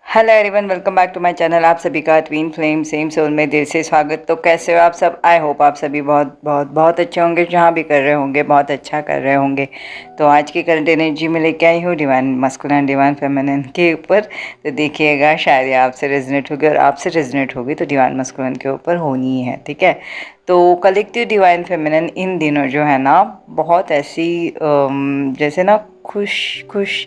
Hello everyone, welcome back to my channel. आप सभी का ट्विन फ्लेम सेम सोल में दिल से स्वागत। तो कैसे हो आप सब? आई होप आप सभी बहुत बहुत बहुत अच्छे होंगे, जहाँ भी कर रहे होंगे बहुत अच्छा कर रहे होंगे। तो आज की करंट एनर्जी में लेके आई हूँ डिवाइन मस्कुलिन डिवाइन फेमिनिन के ऊपर। तो देखिएगा, शायद ये आपसे रेजोनेट होगी और आपसे रेजोनेट होगी तो डिवाइन मस्कुलिन के ऊपर होनी ही है, ठीक है। तो कलेक्टिव डिवाइन फेमिनिन इन दिनों जो है ना, बहुत ऐसी जैसे ना खुश खुश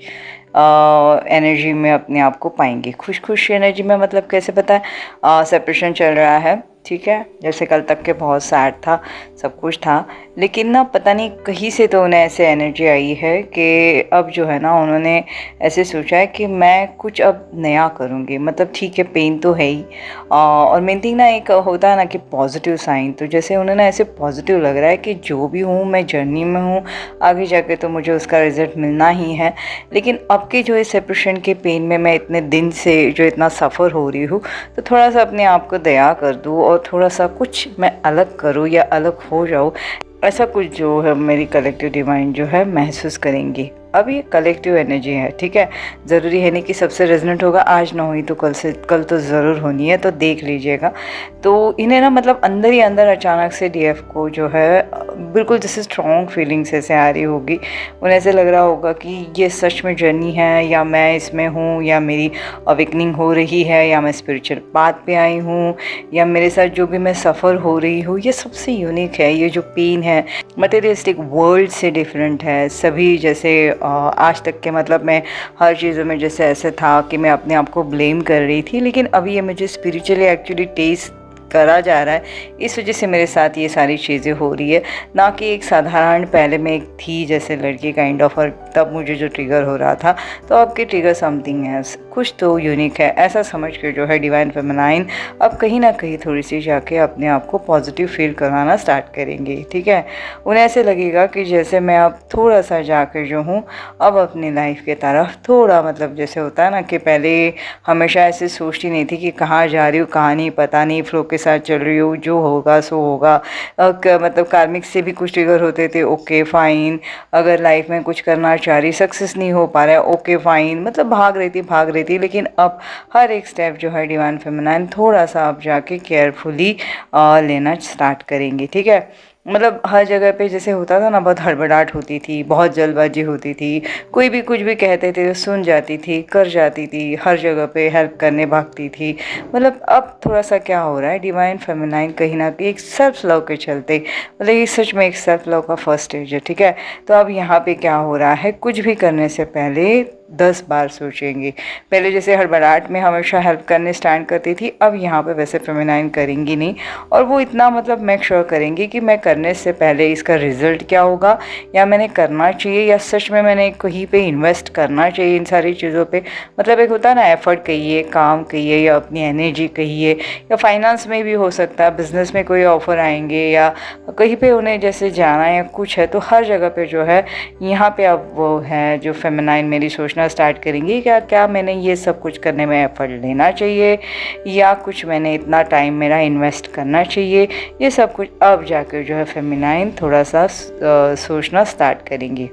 एनर्जी में अपने आप को पाएंगे। खुश खुश एनर्जी में मतलब कैसे पता है? सेपरेशन चल रहा है, ठीक है। जैसे कल तक के बहुत सैड था, सब कुछ था, लेकिन ना पता नहीं कहीं से तो उन्हें ऐसे एनर्जी आई है कि अब जो है ना, उन्होंने ऐसे सोचा है कि मैं कुछ अब नया करूँगी। मतलब ठीक है, पेन तो है ही, और मेन थिंग ना एक होता है ना कि पॉजिटिव साइन। तो जैसे उन्होंने ऐसे पॉजिटिव लग रहा है कि जो भी हूँ मैं जर्नी में हूँ, आगे जाके तो मुझे उसका रिजल्ट मिलना ही है। लेकिन अब के जो इस सेपरेशन के पेन में मैं इतने दिन से जो इतना सफ़र हो रही हूँ, तो थोड़ा सा अपने आप को दया कर दूँ और थोड़ा सा कुछ मैं अलग करूँ या अलग हो जाऊँ, ऐसा कुछ जो है मेरी कलेक्टिव डिवाइन जो है महसूस करेंगी। अब ये कलेक्टिव एनर्जी है, ठीक है। ज़रूरी है नहीं कि सबसे रेजोनेट होगा, आज ना हुई तो कल तो ज़रूर होनी है, तो देख लीजिएगा। तो इन्हें ना मतलब अंदर ही अंदर अचानक से डीएफ को जो है बिल्कुल जैसे स्ट्रॉन्ग फीलिंग्स ऐसे आ रही होगी। उन्हें ऐसे लग रहा होगा कि ये सच में जर्नी है, या मैं इसमें हूँ, या मेरी अवेकनिंग हो रही है, या मैं स्पिरिचुअल पाथ पे आई हूँ, या मेरे साथ जो भी मैं सफ़र हो रही हूँ ये सबसे यूनिक है। ये जो पेन है मटेरियलिस्टिक वर्ल्ड से डिफरेंट है। सभी जैसे आज तक के मतलब मैं हर चीज़ों में जैसे ऐसे था कि मैं अपने आप को ब्लेम कर रही थी, लेकिन अभी ये मुझे स्पिरिचुअली एक्चुअली टेस्ट करा जा रहा है। इस वजह से मेरे साथ ये सारी चीज़ें हो रही है, ना कि एक साधारण पहले मैं एक थी जैसे लड़की काइंड ऑफ, और तब मुझे जो ट्रिगर हो रहा था। तो अब के ट्रिगर समथिंग है, कुछ तो यूनिक है, ऐसा समझ के जो है डिवाइन फेमिनाइन अब कहीं ना कहीं थोड़ी सी जाके अपने आप को पॉजिटिव फील करवाना स्टार्ट करेंगे, ठीक है। उन्हें ऐसे लगेगा कि जैसे मैं अब थोड़ा सा जाकर जो हूँ अब अपनी लाइफ के तरफ थोड़ा, मतलब जैसे होता है ना कि पहले हमेशा ऐसे सोचती नहीं थी कि कहाँ जा रही हूँ, कहाँ नहीं, पता नहीं, फ्लो के साथ चल रही हूँ, जो होगा सो होगा। मतलब कार्मिक से भी कुछ ट्रिगर होते थे, ओके फाइन। अगर लाइफ में कुछ करना चाह रही, सक्सेस नहीं हो पा रहा है, ओके फाइन। मतलब भाग रही थी। लेकिन अब हर एक स्टेप जो है डिवाइन फेमिनाइन थोड़ा सा अब जाके केयरफुली लेना स्टार्ट करेंगे, ठीक है। मतलब हर जगह पे जैसे होता था ना, बहुत हड़बड़ाहट होती थी, बहुत जल्दबाजी होती थी, कोई भी कुछ भी कहते थे तो सुन जाती थी, कर जाती थी, हर जगह पे हेल्प करने भागती थी। मतलब अब थोड़ा सा क्या हो रहा है, डिवाइन फेमिनाइन कहीं ना कहीं एक सेल्फ लव के चलते, मतलब ये सच में एक सेल्फ लव का फर्स्ट स्टेज है, ठीक है। तो अब यहाँ पे क्या हो रहा है, कुछ भी करने से पहले 10 बार सोचेंगे। पहले जैसे हड़बड़ाहट में हमेशा हेल्प करने स्टैंड करती थी, अब यहाँ पे वैसे फेमिनाइन करेंगी नहीं। और वो इतना मतलब मेक श्योर करेंगी कि मैं करने से पहले इसका रिजल्ट क्या होगा, या मैंने करना चाहिए, या सच में मैंने कहीं पे इन्वेस्ट करना चाहिए इन सारी चीज़ों पे। मतलब एक होता है ना, एफर्ट कहिए, काम कहिए, या अपनी एनर्जी कहिए, या फाइनेंस में भी हो सकता है, बिजनेस में कोई ऑफर आएंगे, या कहीं पे उन्हें जैसे जाना या कुछ है, तो हर जगह पे जो है यहाँ पे अब वो है जो फेमिनाइन मेरी सोचना स्टार्ट करेंगी, क्या क्या मैंने ये सब कुछ करने में एफर्ट लेना चाहिए, या कुछ मैंने इतना टाइम मेरा इन्वेस्ट करना चाहिए। ये सब कुछ अब जाकर जो है फेमिनाइन थोड़ा सा सोचना स्टार्ट करेंगी।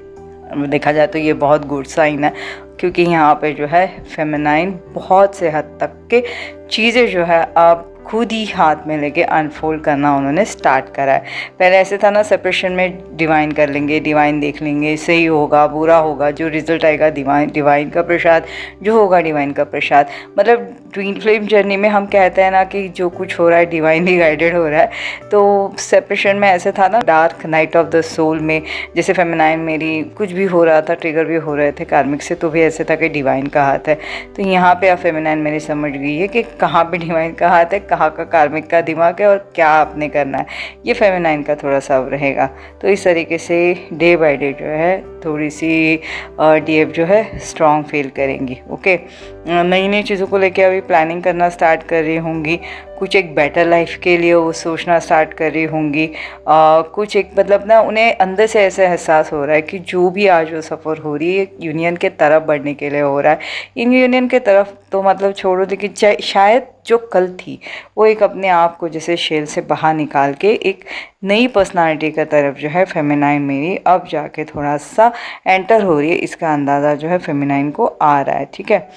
देखा जाए तो ये बहुत गुड साइन है, क्योंकि यहाँ पे जो है फेमिनाइन बहुत से हद तक के चीज़ें जो है अब खुद ही हाथ में लेके अनफोल्ड करना उन्होंने स्टार्ट करा है। पहले ऐसे था ना, सेपरेशन में डिवाइन कर लेंगे, डिवाइन देख लेंगे, सही होगा बुरा होगा, जो रिजल्ट आएगा डिवाइन का प्रसाद, जो होगा डिवाइन का प्रसाद। मतलब ट्विन फ्लेम जर्नी में हम कहते हैं ना कि जो कुछ हो रहा है डिवाइनली गाइडेड हो रहा है। तो सेपरेशन में ऐसे था ना, dark night of the soul में जैसे फेमिनाइन मेरी कुछ भी हो रहा था, ट्रिगर भी हो रहे थे कार्मिक से, तो भी ऐसे था कि डिवाइन का हाथ है। तो यहाँ पे अब फेमिनाइन मेरी समझ गई है कि कहाँ पे डिवाइन का हाथ है, कहाँ का कार्मिक का दिमाग है, और क्या आपने करना है, ये फेमिनाइन का थोड़ा सा अब रहेगा। तो इस तरीके से डे बाय डे जो है थोड़ी सी डीएफ जो है स्ट्रॉन्ग फील करेंगी, ओके। नई नई चीज़ों को लेके अभी प्लानिंग करना स्टार्ट कर रही होंगी, कुछ एक बेटर लाइफ के लिए वो सोचना स्टार्ट कर रही होंगी। कुछ एक मतलब ना उन्हें अंदर से ऐसा एहसास हो रहा है कि जो भी आज वो सफ़र हो रही है यूनियन के तरफ बढ़ने के लिए हो रहा है। इन यूनियन के तरफ तो मतलब छोड़ो, लेकिन शायद जो कल थी वो एक अपने आप को जैसे शेल से बाहर निकाल के एक नई पर्सनालिटी का तरफ जो है फेमिनाइन मेरी अब जाके थोड़ा सा एंटर हो रही है, इसका अंदाज़ा जो है फेमिनाइन को आ रहा है, ठीक है।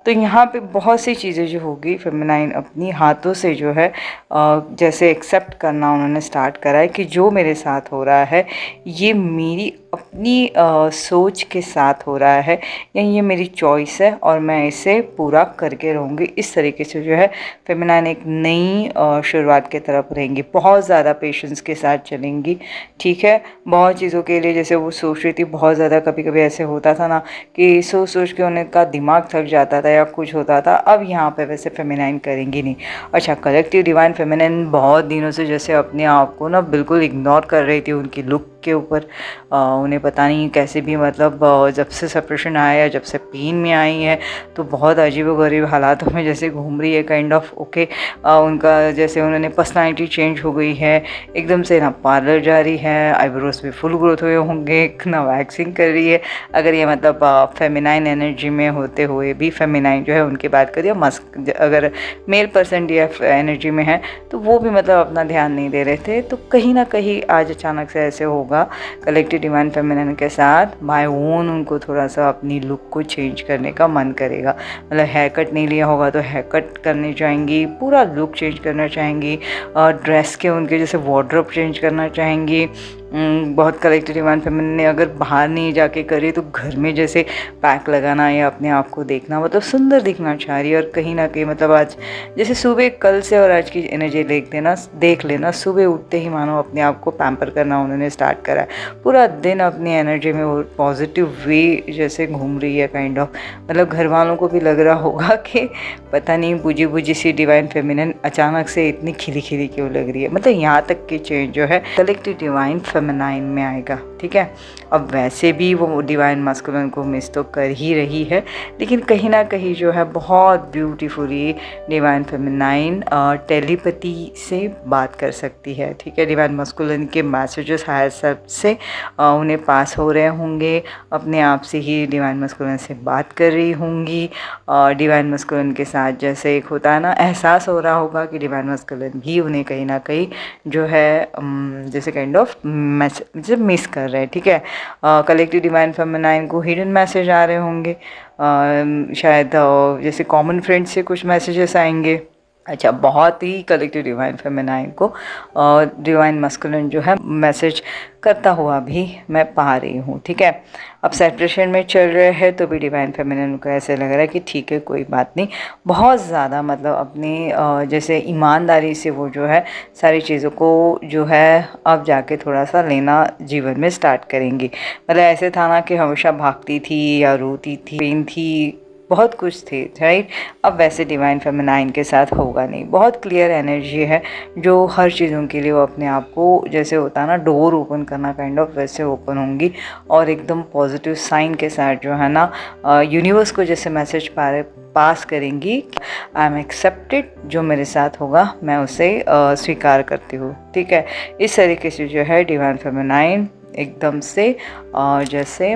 तो यहाँ पे बहुत सी चीज़ें जो होगी फेमिनाइन अपनी हाथों से जो है जैसे एक्सेप्ट करना उन्होंने स्टार्ट करा है कि जो मेरे साथ हो रहा है ये मेरी अपनी सोच के साथ हो रहा है या ये मेरी चॉइस है और मैं इसे पूरा करके रहूँगी। इस तरीके से जो है फेमिनाइन एक नई शुरुआत की तरफ रहेंगी, बहुत ज़्यादा पेशेंस के साथ चलेंगी। ठीक है, बहुत चीज़ों के लिए जैसे वो सोच रही थी, बहुत ज़्यादा कभी कभी ऐसे होता था ना कि सोच सोच के उनका दिमाग थक जाता था या कुछ होता था, अब यहाँ पे वैसे फेमिनाइन करेंगी नहीं। अच्छा, कलेक्टिव डिवाइन फेमिनाइन बहुत दिनों से जैसे अपने आप को ना बिल्कुल इग्नोर कर रही थी उनकी लुक के ऊपर। उन्हें पता नहीं कैसे भी मतलब जब से सेपरेशन आया या जब से पेन में आई है तो बहुत अजीबोगरीब हालातों में जैसे घूम रही है काइंड ऑफ। ओके, उनका जैसे उन्होंने पर्सनालिटी चेंज हो गई है एकदम से, ना पार्लर जा रही है, आईब्रोज भी फुल ग्रोथ हुए होंगे, ना वैक्सिंग कर रही है। अगर ये मतलब फेमिनाइन एनर्जी में होते हुए भी फेमिनाइन जो है उनकी बात करिए, मस्क अगर मेल पर्सन या एनर्जी में है तो वो भी मतलब अपना ध्यान नहीं दे रहे थे। तो कहीं ना कहीं आज अचानक से ऐसे होगा कलेक्टिव डिवाइन फेमिनाइन के साथ बाय ओन उनको थोड़ा सा अपनी लुक को चेंज करने का मन करेगा। मतलब हेयर कट नहीं लिया होगा तो हेयर कट करने चाहेंगी, पूरा लुक चेंज करना चाहेंगी, ड्रेस के उनके जैसे वार्डरोब चेंज करना चाहेंगी। बहुत कलेक्टिव डिवाइन फेमिनाइन ने अगर बाहर नहीं जाके करे तो घर में जैसे पैक लगाना या अपने आप को देखना, मतलब सुंदर दिखना चाह रही है। और कहीं ना कहीं मतलब आज जैसे सुबह कल से और आज की एनर्जी देख लेना, सुबह उठते ही मानो अपने आप को पैम्पर करना उन्होंने स्टार्ट करा है। पूरा दिन अपनी एनर्जी में वो पॉजिटिव वे जैसे घूम रही है काइंड ऑफ। मतलब घर वालों को भी लग रहा होगा कि पता नहीं बुझी बुझी सी डिवाइन फेमिनाइन अचानक से इतनी खिली खिली क्यों लग रही है। मतलब यहाँ तक की चेंज जो है कलेक्टिव डिवाइन फेमिनाइन में आएगा। ठीक है, अब वैसे भी वो डिवाइन मास्कुलिन को मिस तो कर ही रही है, लेकिन कहीं ना कहीं जो है बहुत ब्यूटीफुली डिवाइन फेमिनाइन टेलीपैथी से बात कर सकती है। ठीक है, डिवाइन मास्कुलिन के मैसेजेस हायर सेल्फ से उन्हें पास हो रहे होंगे, अपने आप से ही डिवाइन मास्कुलिन से बात कर रही होंगी। डिवाइन मास्कुलिन के साथ जैसे एक होता है ना, एहसास हो रहा होगा कि डिवाइन मास्कुलिन भी उन्हें कहीं ना कहीं जो है जैसे काइंड ऑफ मैसेज मिस कर रहे हैं। ठीक है, कलेक्टिव डिवाइन फेमिनाइन को हिडन मैसेज आ रहे होंगे, शायद जैसे कॉमन फ्रेंड्स से कुछ मैसेजेस आएंगे। अच्छा, बहुत ही कलेक्टिव डिवाइन फेमिनाइन को डिवाइन मास्कुलिन जो है मैसेज करता हुआ भी मैं पा रही हूँ। ठीक है, अब सेपरेशन में चल रहे हैं तो भी डिवाइन फेमिनाइन को ऐसे लग रहा है कि ठीक है कोई बात नहीं, बहुत ज़्यादा मतलब अपनी जैसे ईमानदारी से वो जो है सारी चीज़ों को जो है अब जाके थोड़ा सा लेना जीवन में स्टार्ट करेंगी। मतलब ऐसे था ना कि हमेशा भागती थी या रोती थी, पेन थी, बहुत कुछ थी, राइट। अब वैसे डिवाइन फेमिनाइन के साथ होगा नहीं, बहुत क्लियर एनर्जी है जो हर चीज़ों के लिए वो अपने आप को जैसे होता है ना डोर ओपन करना काइंड ऑफ, वैसे ओपन होंगी और एकदम पॉजिटिव साइन के साथ जो है ना यूनिवर्स को जैसे मैसेज पास करेंगी, आई एम एक्सेप्टेड, जो मेरे साथ होगा मैं उसे स्वीकार करती हूँ। ठीक है, इस तरीके से जो है डिवाइन फेमिनाइन एकदम से जैसे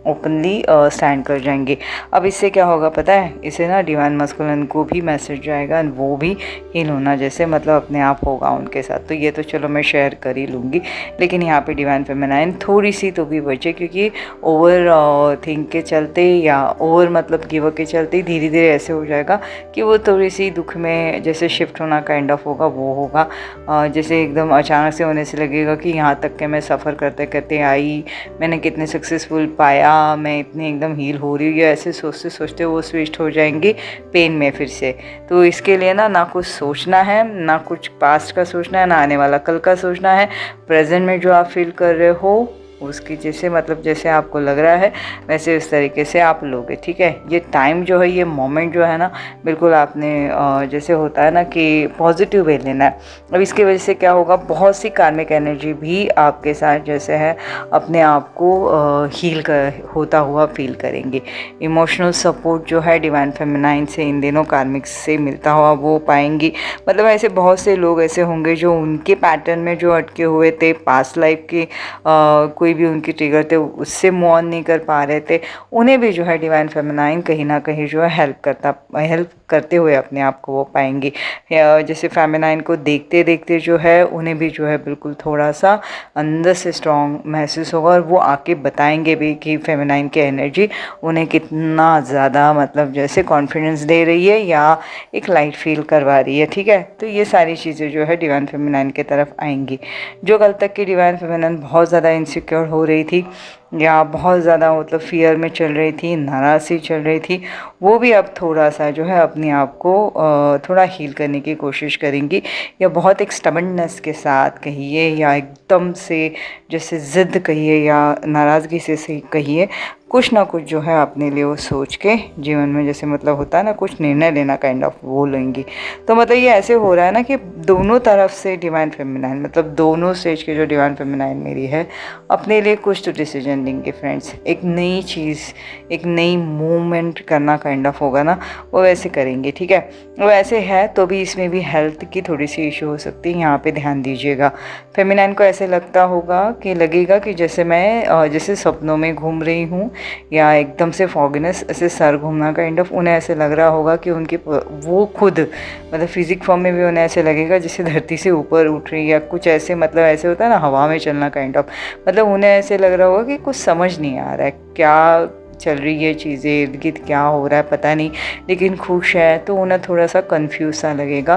ओपनली स्टैंड कर जाएंगे। अब इससे क्या होगा पता है, इसे ना डिवाइन मास्कुलिन को भी मैसेज जाएगा, वो भी हील होना जैसे मतलब अपने आप होगा उनके साथ। तो ये तो चलो मैं शेयर कर ही लूँगी, लेकिन यहाँ पे डिवाइन फेमिनाइन थोड़ी सी तो भी बचे, क्योंकि ओवर थिंक के चलते या ओवर मतलब गिव के चलते धीरे धीरे ऐसे हो जाएगा कि वो थोड़ी सी दुख में जैसे शिफ्ट होना काइंड ऑफ होगा, वो होगा जैसे एकदम अचानक से होने से लगेगा कि यहाँ तक के मैं सफ़र करते करते आई, मैंने कितने सक्सेसफुल पाया, मैं इतनी एकदम हील हो रही हूँ, ऐसे सोचते सोचते वो स्विच हो जाएंगी पेन में फिर से। तो इसके लिए ना कुछ सोचना है, ना कुछ पास्ट का सोचना है, ना आने वाला कल का सोचना है। प्रेजेंट में जो आप फील कर रहे हो उसकी जैसे मतलब जैसे आपको लग रहा है वैसे उस तरीके से आप लोगे। ठीक है, ये टाइम जो है, ये मोमेंट जो है ना, बिल्कुल आपने जैसे होता है ना कि पॉजिटिव वे लेना है। अब इसकी वजह से क्या होगा, बहुत सी कार्मिक एनर्जी भी आपके साथ जैसे है अपने आप को हील होता हुआ फील करेंगे। इमोशनल सपोर्ट जो है डिवाइन फेमिनाइन से इन दिनों कार्मिक से मिलता हुआ वो पाएंगी। मतलब ऐसे बहुत से लोग ऐसे होंगे जो उनके पैटर्न में जो अटके हुए थे पास्ट लाइफ के कोई कोई भी उनकी ट्रिगर थे उससे मूव ऑन नहीं कर पा रहे थे, उन्हें भी जो है डिवाइन फेमिनाइन कहीं ना कहीं जो है हेल्प करते हुए अपने आप को वो पाएंगी। जैसे फेमिनाइन को देखते देखते जो है उन्हें भी जो है बिल्कुल थोड़ा सा अंदर से स्ट्रॉन्ग महसूस होगा, और वो आके बताएंगे भी कि फेमिनाइन की एनर्जी उन्हें कितना ज़्यादा मतलब जैसे कॉन्फिडेंस दे रही है या एक लाइट फील करवा रही है। ठीक है, तो ये सारी चीज़ें जो है डिवाइन फेमिनाइन की तरफ आएंगी। जो कल तक की डिवाइन फेमिनाइन बहुत ज़्यादा इनसिक्योर हो रही थी या बहुत ज़्यादा मतलब फियर में चल रही थी, नाराज़ चल रही थी, वो भी अब थोड़ा सा जो है अपने आप को थोड़ा हील करने की कोशिश करेंगी, या बहुत एक स्टबर्ननेस के साथ कहिए या एकदम से जैसे ज़िद कहिए या नाराज़गी से कहिए, कुछ ना कुछ जो है अपने लिए वो सोच के जीवन में जैसे मतलब होता है ना कुछ निर्णय लेना काइंड ऑफ वो लेंगी। तो मतलब ये ऐसे हो रहा है ना कि दोनों तरफ से डिवाइन फेमिनाइन मतलब दोनों स्टेज के जो डिवाइन फेमिनाइन मेरी है अपने लिए कुछ तो डिसीजन लेंगे फ्रेंड्स। एक नई चीज़, एक नई मूवमेंट करना काइंड ऑफ होगा ना, वो वैसे करेंगे। ठीक है, वो ऐसे है तो भी इसमें भी हेल्थ की थोड़ी सी इशू हो सकती है, यहाँ पे ध्यान दीजिएगा। फेमिनाइन को ऐसे लगता होगा कि लगेगा कि जैसे मैं जैसे सपनों में घूम रही हूँ या एकदम से फॉगिनेस ऐसे सर घूमना काइंड ऑफ, उन्हें ऐसे लग रहा होगा कि उनकी वो खुद मतलब फिजिक फॉर्म में भी उन्हें ऐसे लगेगा जैसे धरती से ऊपर उठ रही है या कुछ ऐसे, मतलब ऐसे होता है ना हवा में चलना काइंड ऑफ, मतलब उन्हें ऐसे लग रहा होगा कि कुछ समझ नहीं आ रहा है क्या चल रही है चीज़ें, इर्द गिर्द क्या हो रहा है पता नहीं, लेकिन खुश है तो उन्हें थोड़ा सा कंफ्यूज सा लगेगा,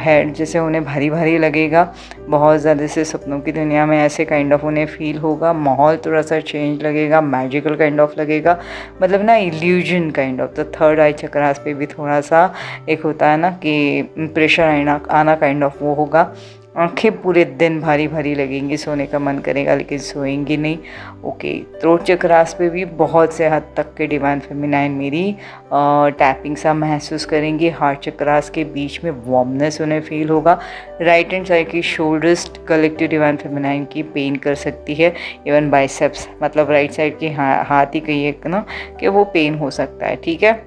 हेड जैसे उन्हें भारी भारी लगेगा, बहुत ज़्यादा से सपनों की दुनिया में ऐसे काइंड ऑफ उन्हें फील होगा, माहौल थोड़ा सा चेंज लगेगा, मैजिकल काइंड ऑफ लगेगा, मतलब ना इल्यूजन काइंड ऑफ। तो थर्ड आई चक्रास पे भी थोड़ा सा एक होता है ना कि प्रेशर आना काइंड ऑफ वो होगा, आंखें पूरे दिन भारी भारी लगेंगी, सोने का मन करेगा लेकिन सोएंगी नहीं। ओके, थ्रोट चक्रास पे भी बहुत से हद तक के डिवाइन फेमिनाइन मेरी टैपिंग सा महसूस करेंगी। हार्ट चक्रास के बीच में वार्मनेस उन्हें फील होगा। राइट हैंड साइड की शोल्डर्स कलेक्टिव डिवाइन फेमिनाइन की पेन कर सकती है, इवन बाइसेप्स मतलब राइट साइड की हाथ ही कहिए ना कि वो पेन हो सकता है। ठीक है,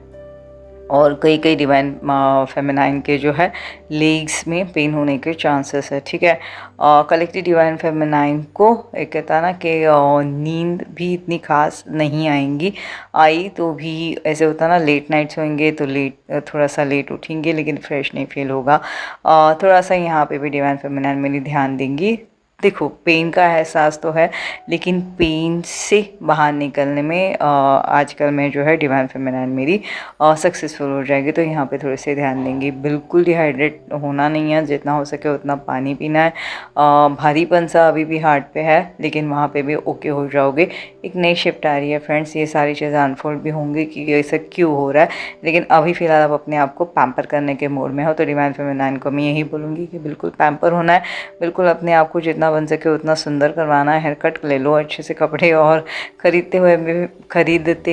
और कई कई डिवाइन फेमिनाइन के जो है लेग्स में पेन होने के चांसेस है। ठीक है, कलेक्टिव डिवाइन फेमिनाइन को एक कहता है ना कि नींद भी इतनी खास नहीं आएंगी, आई तो भी ऐसे होता है ना लेट नाइट सोएंगे तो थोड़ा सा लेट उठेंगे लेकिन फ्रेश नहीं फील होगा। थोड़ा सा यहाँ पे भी डिवाइन फेमिनाइन मेरी ध्यान देंगी। देखो पेन का एहसास तो है लेकिन पेन से बाहर निकलने में आजकल में जो है डिवाइन फेमिनाइन मेरी सक्सेसफुल हो जाएगी, तो यहाँ पे थोड़े से ध्यान देंगी। बिल्कुल डिहाइड्रेट होना नहीं है, जितना हो सके उतना पानी पीना है। भारीपन सा अभी भी हार्ट पे है लेकिन वहाँ पे भी ओके हो जाओगे। एक नई शिफ्ट आ रही है फ्रेंड्स, ये सारी चीज़ें अनफोल्ड भी होंगी कि ऐसा क्यों हो रहा है, लेकिन अभी फ़िलहाल आप अपने आप को पैम्पर करने के मोड में हो, तो डिवाइन फेमिनाइन को मैं यही बोलूँगी कि बिल्कुल पैम्पर होना है, बिल्कुल अपने आप को जितना बन सके उतना सुंदर करवाना है। हेयर कट ले लो अच्छे से कपड़े, और खरीदते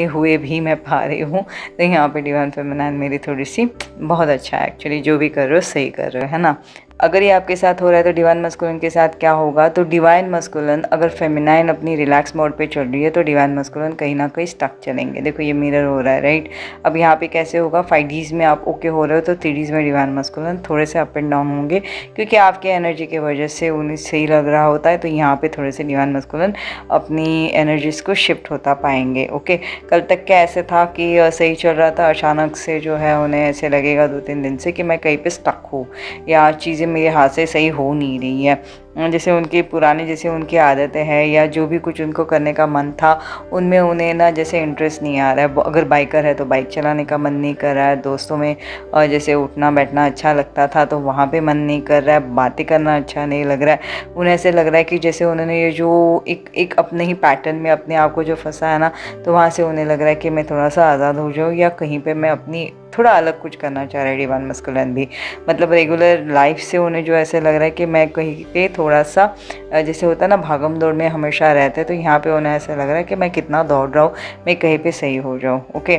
हुए भी मैं पा रही हूँ, तो यहाँ पे डिवाइन फेमिनाइन मेरी थोड़ी सी बहुत अच्छा है एक्चुअली, जो भी कर रहे हो सही कर रहे हो, है ना। अगर ये आपके साथ हो रहा है तो डिवाइन मस्कुलिन के साथ क्या होगा, तो डिवाइन मस्कुलिन अगर फेमिनाइन अपनी रिलैक्स मोड पे चल रही है तो डिवाइन मस्कुलिन कहीं ना कहीं स्टक चलेंगे। देखो ये मिरर हो रहा है राइट। अब यहाँ पे कैसे होगा, 5Ds में आप ओके हो रहे हो तो 3Ds में डिवाइन मस्कुलिन थोड़े से अप एंड डाउन होंगे, क्योंकि आपके एनर्जी की वजह से उन्हें सही लग रहा होता है, तो यहाँ पे थोड़े से डिवाइन मस्कुलिन अपनी एनर्जीज को शिफ्ट होता पाएंगे। ओके, कल तक क्या ऐसे था कि सही चल रहा था, अचानक से जो है उन्हें ऐसे लगेगा 2-3 दिन से कि मैं कहीं पे स्टक हूँ या चीज़ें मेरे हाथ से सही हो नहीं रही है, जैसे उनकी पुरानी जैसे उनकी आदतें हैं या जो भी कुछ उनको करने का मन था उनमें उन्हें ना जैसे इंटरेस्ट नहीं आ रहा है। अगर बाइकर है तो बाइक चलाने का मन नहीं कर रहा है, दोस्तों में जैसे उठना बैठना अच्छा लगता था तो वहाँ पे मन नहीं कर रहा है, बातें करना अच्छा नहीं लग रहा है, उन्हें ऐसे लग रहा है कि जैसे उन्होंने ये जो एक अपने ही पैटर्न में अपने आप को जो फंसा है ना, तो वहाँ से उन्हें लग रहा है कि मैं थोड़ा सा आज़ाद हो जाऊँ या कहीं पर मैं अपनी थोड़ा अलग कुछ करना चाह रहा है डिवाइन मस्कुलिन भी, मतलब रेगुलर लाइफ से उन्हें जो ऐसे लग रहा है कि मैं कहीं पे थोड़ा सा जैसे होता है ना भागम दौड़ में हमेशा रहते हैं, तो यहाँ पे उन्हें ऐसा लग रहा है कि मैं कितना दौड़ रहा हूँ, मैं कहीं पे सही हो जाऊँ। ओके,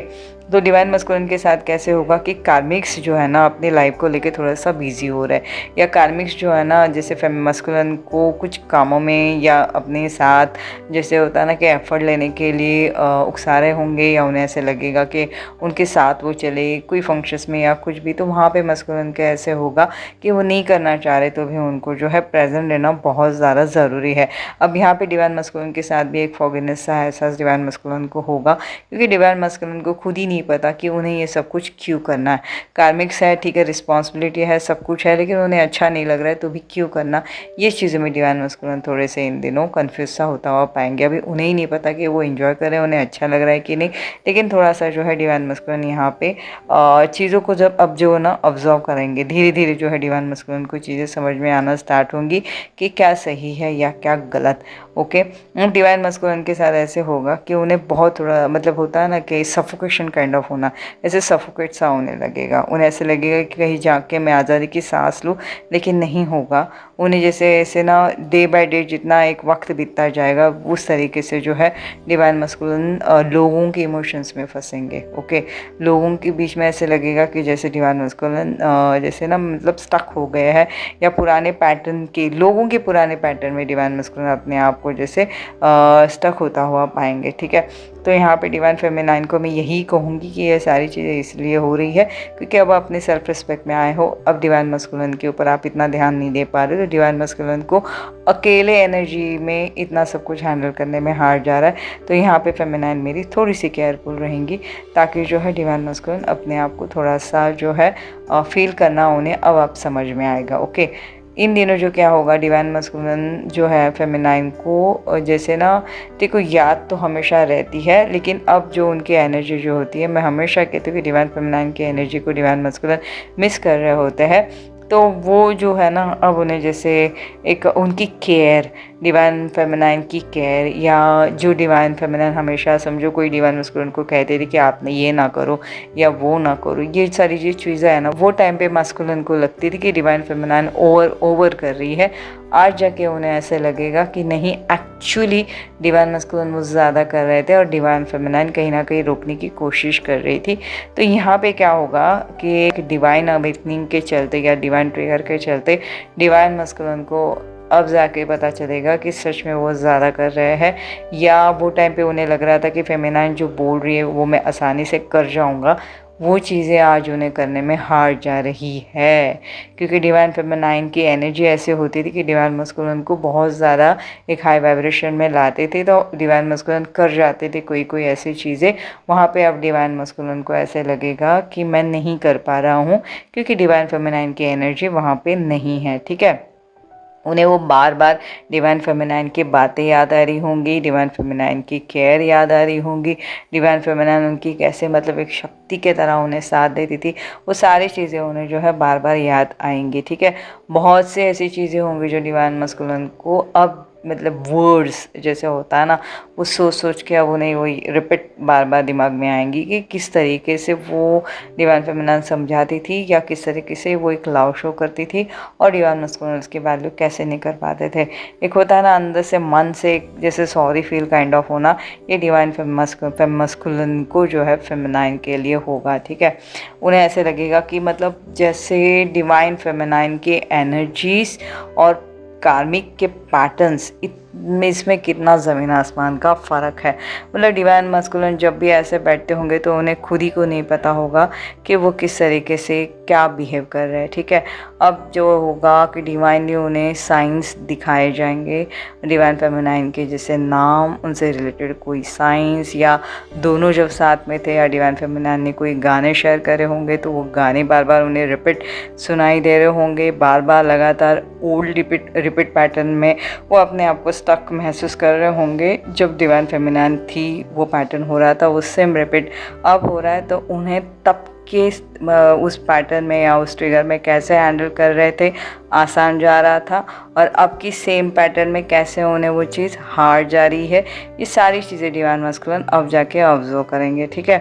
तो डिवाइन मस्कुलिन के साथ कैसे होगा कि कार्मिक्स जो है ना अपनी लाइफ को लेके थोड़ा सा बिजी हो रहा है, या कार्मिक्स जो है ना जैसे फेम मस्कुलिन को कुछ कामों में या अपने साथ जैसे होता है ना कि एफर्ट लेने के लिए उकसा रहे होंगे, या उन्हें ऐसे लगेगा कि उनके साथ वो चले कोई फंक्शंस में या कुछ भी, तो वहाँ पे मस्कुलिन का ऐसे होगा कि वो नहीं करना चाह रहे तो भी उनको जो है प्रेजेंट रहना बहुत ज़्यादा ज़रूरी है। अब यहाँ पे डिवाइन मस्कुलिन के साथ भी एक फॉगिनेस सा एहसास डिवाइन मस्कुलिन को होगा, क्योंकि डिवाइन मस्कुलिन को खुद ही नहीं पता कि उन्हें ये सब कुछ क्यों करना है। कार्मिक्स है, ठीक है, रिस्पॉन्सिबिलिटी है, सब कुछ है, लेकिन उन्हें अच्छा नहीं लग रहा है तो भी क्यों करना। ये चीज़ों में डिवाइन मस्कुलिन थोड़े से इन दिनों कन्फ्यूज सा होता हुआ पाएंगे। अभी उन्हें ही नहीं पता कि वो इन्जॉय करें, उन्हें अच्छा लग रहा है कि नहीं, लेकिन थोड़ा सा जो है डिवाइन मस्कुलिन यहाँ पे चीज़ों को जब अब जो ना ऑब्जर्व करेंगे, धीरे धीरे जो है डिवाइन मस्कुलिन को चीज़ें समझ में आना स्टार्ट होंगी कि क्या सही है या क्या गलत। ओके, डिवाइन मस्कुलिन के साथ ऐसे होगा कि उन्हें बहुत थोड़ा मतलब होता है ना कि सफोकेशन काइंड ऑफ होना, ऐसे सफोकेट सा होने लगेगा। उन्हें ऐसे लगेगा कि कहीं जाके मैं आज़ादी की सांस लूँ, लेकिन नहीं होगा। उन्हें जैसे ऐसे ना डे बाय डे जितना एक वक्त बीतता जाएगा उस तरीके से जो है डिवाइन मस्कुलिन लोगों के इमोशंस में फंसेंगे। ओके, लोगों के बीच में ऐसे लगेगा कि जैसे डिवाइन मस्कुलिन जैसे ना मतलब स्टक हो गए हैं, या पुराने पैटर्न के लोगों के पुराने पैटर्न में डिवाइन मस्कुलिन अपने आप को जैसे स्टक होता हुआ पाएंगे। ठीक है, तो यहाँ पे डिवाइन फेमिनाइन को मैं यही कहूँगी कि ये सारी चीज़ें इसलिए हो रही है क्योंकि अब अपने सेल्फ रिस्पेक्ट में आए हो। अब डिवाइन मस्कुलिन के ऊपर आप इतना ध्यान नहीं दे पा रहे, तो डिवाइन मस्कुलिन को अकेले एनर्जी में इतना सब कुछ हैंडल करने में हार जा रहा है। तो यहाँ पे फेमिनाइन मेरी थोड़ी सी केयरफुल रहेंगी, ताकि जो है डिवाइन मस्कुलिन अपने आप को थोड़ा सा जो है फील करना उन्हें अब आप समझ में आएगा। ओके, इन दिनों जो क्या होगा डिवाइन मस्कुलिन जो है फेमिनाइन को जैसे ना देखो याद तो हमेशा रहती है, लेकिन अब जो उनकी एनर्जी जो होती है, मैं हमेशा कहती हूँ कि डिवाइन फेमिनाइन की एनर्जी को डिवाइन मस्कुलिन मिस कर रहे होते हैं। तो वो जो है ना अब उन्हें जैसे एक उनकी केयर, डिवाइन फेमिनाइन की केयर, या जो डिवाइन फेमिनाइन हमेशा समझो कोई डिवाइन मस्कुलिन को कहते थे कि आपने ये ना करो या वो ना करो, ये सारी जो चीज़ें है ना वो टाइम पे मस्कुलिन को लगती थी कि डिवाइन फेमिनाइन ओवर कर रही है। आज जाके उन्हें ऐसे लगेगा कि नहीं, एक्चुअली डिवाइन मस्कुलिन वो ज़्यादा कर रहे थे और डिवाइन फेमिनाइन कहीं ना कहीं रोकने की कोशिश कर रही थी। तो यहाँ पे क्या होगा कि एक डिवाइन अवेकनिंग के चलते या डिवाइन ट्रिगर के चलते डिवाइन मस्कुलिन को अब जाके पता चलेगा कि सच में वो ज़्यादा कर रहे हैं, या वो टाइम पे उन्हें लग रहा था कि फेमिनाइन जो बोल रही है वो मैं आसानी से कर जाऊँगा, वो चीज़ें आज उन्हें करने में हार जा रही है। क्योंकि डिवाइन फेमिनाइन की एनर्जी ऐसे होती थी कि डिवाइन मस्कुलिन को बहुत ज़्यादा एक हाई वाइब्रेशन में लाते थे, तो डिवाइन मस्कुलिन कर जाते थे कोई ऐसी चीज़ें। वहाँ पे अब डिवाइन मस्कुलिन को ऐसे लगेगा कि मैं नहीं कर पा रहा हूँ, क्योंकि डिवाइन फेमिनाइन की एनर्जी वहाँ पे नहीं है। ठीक है, उन्हें वो बार बार डिवाइन फेमिनाइन की बातें याद आ रही होंगी, डिवाइन फेमिनाइन की केयर याद आ रही होंगी, डिवाइन फेमिनाइन उनकी कैसे मतलब एक शक्ति के तरह उन्हें साथ देती थी, वो सारी चीज़ें उन्हें जो है बार बार याद आएंगी। ठीक है, बहुत से ऐसी चीज़ें होंगी जो डिवाइन मस्कुलिन को अब मतलब वर्ड्स जैसे होता है ना, वो सोच सोच के अब उन्हें वही रिपीट बार बार दिमाग में आएंगी कि किस तरीके से वो डिवाइन फेमिनाइन समझाती थी, या किस तरीके से वो एक लव शो करती थी और डिवाइन मस्कुलिन उसकी वैल्यू कैसे नहीं कर पाते थे। एक होता है ना अंदर से मन से जैसे सॉरी फील काइंड ऑफ होना, ये डिवाइन मस्कुलिन को जो है फेमिनाइन के लिए होगा। ठीक है, उन्हें ऐसे लगेगा कि मतलब जैसे डिवाइन फेमिनाइन के एनर्जीज और कार्मिक के पैटर्न्स इसमें कितना ज़मीन आसमान का फ़र्क है। मतलब डिवाइन मस्कुलिन जब भी ऐसे बैठते होंगे तो उन्हें खुद ही को नहीं पता होगा कि वो किस तरीके से क्या बिहेव कर रहे हैं। ठीक है, अब जो होगा कि डिवाइनली उन्हें साइंस दिखाए जाएंगे डिवाइन फेमिनाइन के, जैसे नाम, उनसे रिलेटेड कोई साइंस, या दोनों जब साथ में थे या डिवाइन फेमिनाइन ने कोई गाने शेयर करे होंगे तो वो गाने बार बार उन्हें रिपीट सुनाई दे रहे होंगे, बार बार लगातार ओल्ड रिपीट पैटर्न में वो अपने आप को स्टक महसूस कर रहे होंगे। जब डिवाइन फेमिनाइन थी वो पैटर्न हो रहा था, वो सेम रिपीट अब हो रहा है, तो उन्हें तब के उस पैटर्न में या उस ट्रिगर में कैसे हैंडल कर रहे थे आसान जा रहा था, और अब की सेम पैटर्न में कैसे उन्हें वो चीज़ हार्ड जा रही है, ये सारी चीज़ें डिवाइन मस्कुलिन अब जाके ऑब्जर्व करेंगे। ठीक है,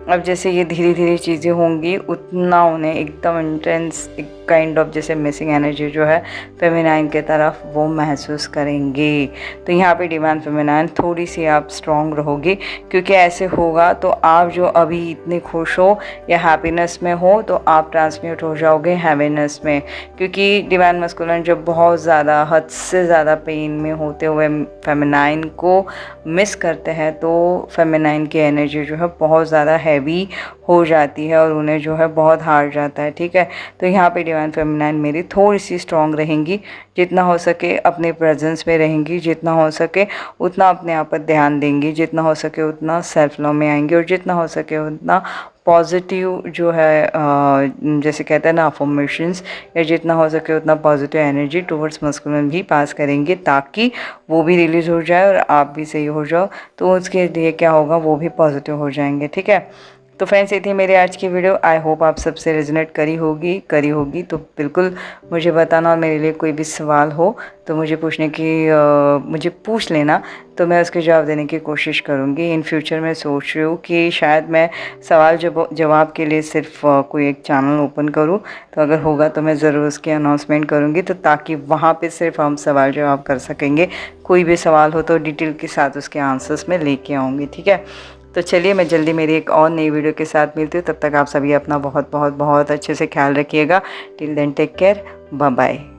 अब जैसे ये धीरे धीरे चीज़ें होंगी उतना उन्हें एकदम इंटेंस एक काइंड ऑफ जैसे मिसिंग एनर्जी जो है फेमिनाइन के तरफ वो महसूस करेंगे। तो यहाँ पे डिवाइन फेमिनाइन थोड़ी सी आप स्ट्रॉन्ग रहोगी, क्योंकि ऐसे होगा तो आप जो अभी इतने खुश हो या हैप्पीनेस में हो तो आप ट्रांसम्यूट हो जाओगे हैप्पीनेस में। क्योंकि डिवाइन मस्कुलिन जब बहुत ज़्यादा हद से ज़्यादा पेन में होते हुए फेमिनाइन को मिस करते हैं तो फेमिनाइन की एनर्जी जो है बहुत ज़्यादा हैवी हो जाती है और उन्हें जो है बहुत हार जाता है। ठीक है, तो यहाँ पे डिवाइन फेमिनाइन मेरी थोड़ी सी स्ट्रॉन्ग रहेंगी, जितना हो सके अपने प्रेजेंस में रहेंगी, जितना हो सके उतना अपने आप पर ध्यान देंगी, जितना हो सके उतना सेल्फ लव में आएंगी और जितना हो सके उतना पॉजिटिव जो है जैसे कहते हैं ना अफर्मेशंस, या जितना हो सके उतना पॉजिटिव एनर्जी टुवर्ड्स मस्कुलिन भी पास करेंगे, ताकि वो भी रिलीज़ हो जाए और आप भी सही हो जाओ। तो उसके लिए क्या होगा, वो भी पॉजिटिव हो जाएंगे। ठीक है, तो फ्रेंड्स ये थी मेरी आज की वीडियो। आई होप आप सबसे रेजोनेट करी होगी तो बिल्कुल मुझे बताना, और मेरे लिए कोई भी सवाल हो तो मुझे मुझे पूछ लेना, तो मैं उसके जवाब देने की कोशिश करूँगी। इन फ्यूचर मैं सोच रही हूँ कि शायद मैं सवाल जवाब के लिए सिर्फ कोई एक चैनल ओपन करूँ, तो अगर होगा तो मैं ज़रूर उसकी अनाउंसमेंट करूँगी, तो ताकि वहाँ पे सिर्फ हम सवाल जवाब कर सकेंगे। कोई भी सवाल हो तो डिटेल के साथ उसके आंसर्स में लेके आऊँगी। ठीक है, तो चलिए मैं जल्दी मेरी एक और नई वीडियो के साथ मिलती हूँ। तब तक आप सभी अपना बहुत बहुत बहुत अच्छे से ख्याल रखिएगा। Till then take care, bye bye.